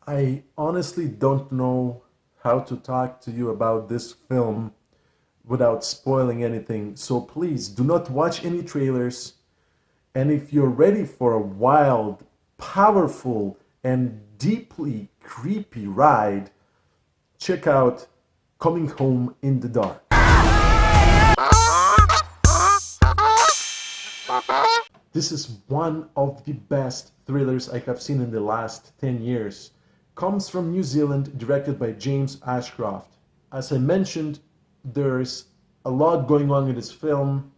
I honestly don't know how to talk to you about this film without spoiling anything. So please do not watch any trailers. And if you're ready for a wild, powerful, and deeply creepy ride, check out Coming Home in the Dark. This is one of the best thrillers I have seen in the last 10 years. Comes from New Zealand, directed by James Ashcroft. As I mentioned, there's a lot going on in this film,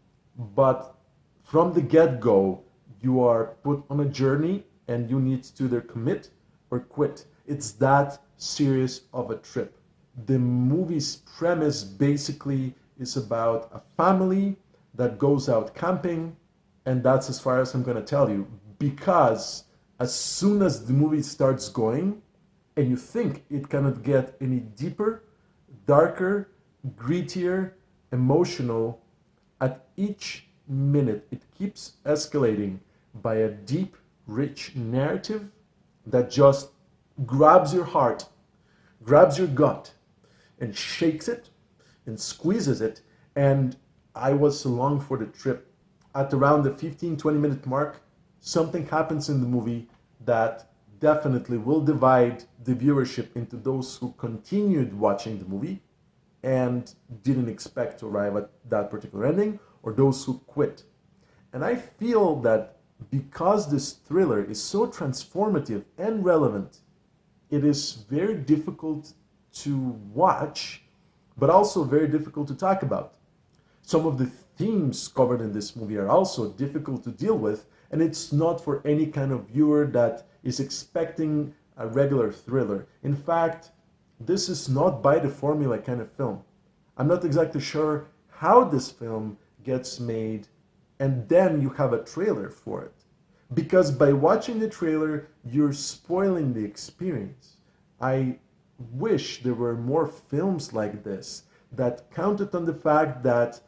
but from the get go, you are put on a journey and you need to either commit or quit. It's that serious of a trip. The movie's premise basically is about a family that goes out camping, and that's as far as I'm going to tell you. Because as soon as the movie starts going, and you think it cannot get any deeper, darker, grittier, emotional, at each minute it keeps escalating by a deep, rich narrative that just grabs your heart, grabs your gut, and shakes it and squeezes it. And I was along for the trip. At around the 15-20 minute mark, something happens in the movie that definitely will divide the viewership into those who continued watching the movie and didn't expect to arrive at that particular ending, or those who quit. And I feel that because this thriller is so transformative and relevant, it is very difficult to watch, but also very difficult to talk about. Some of the themes covered in this movie are also difficult to deal with, and it's not for any kind of viewer that is expecting a regular thriller. In fact, this is not by the formula kind of film. I'm not exactly sure how this film gets made, and then you have a trailer for it. Because by watching the trailer, you're spoiling the experience. I wish there were more films like this that counted on the fact that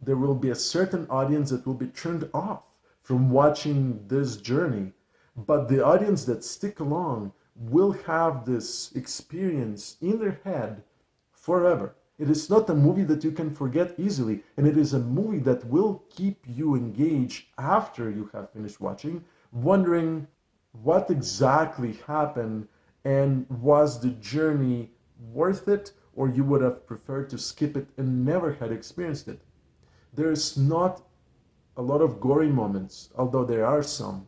there will be a certain audience that will be turned off from watching this journey, but the audience that stick along will have this experience in their head forever. It is not a movie that you can forget easily, and it is a movie that will keep you engaged after you have finished watching, wondering what exactly happened and was the journey worth it, or you would have preferred to skip it and never had experienced it. There's not a lot of gory moments, although there are some,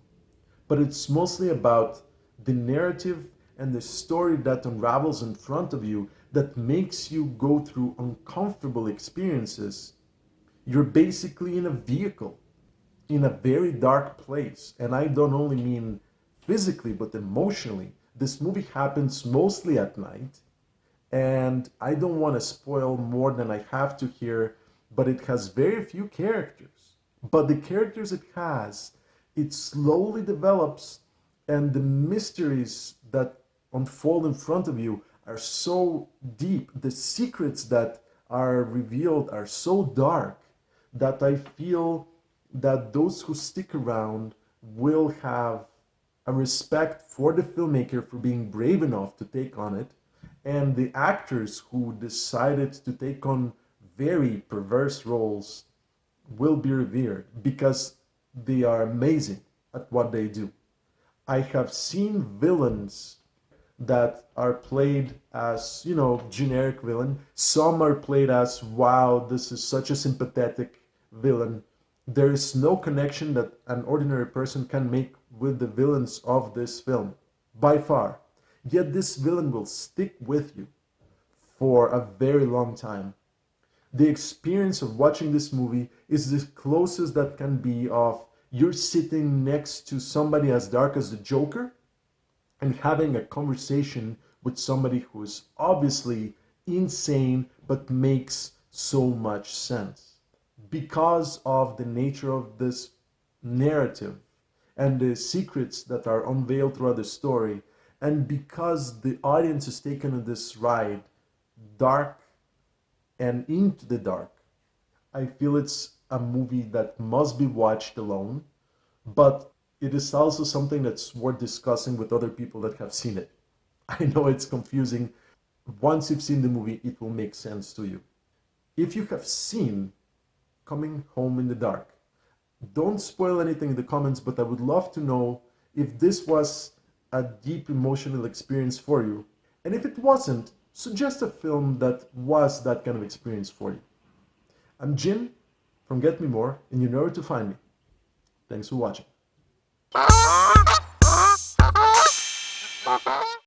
but it's mostly about the narrative and the story that unravels in front of you that makes you go through uncomfortable experiences. You're basically in a vehicle in a very dark place, and I don't only mean physically but emotionally. This movie happens mostly at night, and I don't want to spoil more than I have to here, but it has very few characters. But the characters it has, it slowly develops, and the mysteries that unfold in front of you are so deep. The secrets that are revealed are so dark that I feel that those who stick around will have a respect for the filmmaker for being brave enough to take on it, and the actors who decided to take on very perverse roles will be revered because they are amazing at what they do. I have seen villains that are played as, generic villain. Some are played as, wow, this is such a sympathetic villain. There is no connection that an ordinary person can make with the villains of this film, by far. Yet this villain will stick with you for a very long time. The experience of watching this movie is the closest that can be of you're sitting next to somebody as dark as the Joker and having a conversation with somebody who is obviously insane but makes so much sense because of the nature of this narrative and the secrets that are unveiled throughout the story, and because the audience is taken on this ride dark and into the dark. I feel it's a movie that must be watched alone, but it is also something that's worth discussing with other people that have seen it. I know it's confusing. Once you've seen the movie, it will make sense to you. If you have seen Coming Home in the Dark, don't spoil anything in the comments, but I would love to know if this was a deep emotional experience for you. And if it wasn't, suggest a film that was that kind of experience for you. I'm Jim from Get Me More, and you know where to find me. Thanks for watching.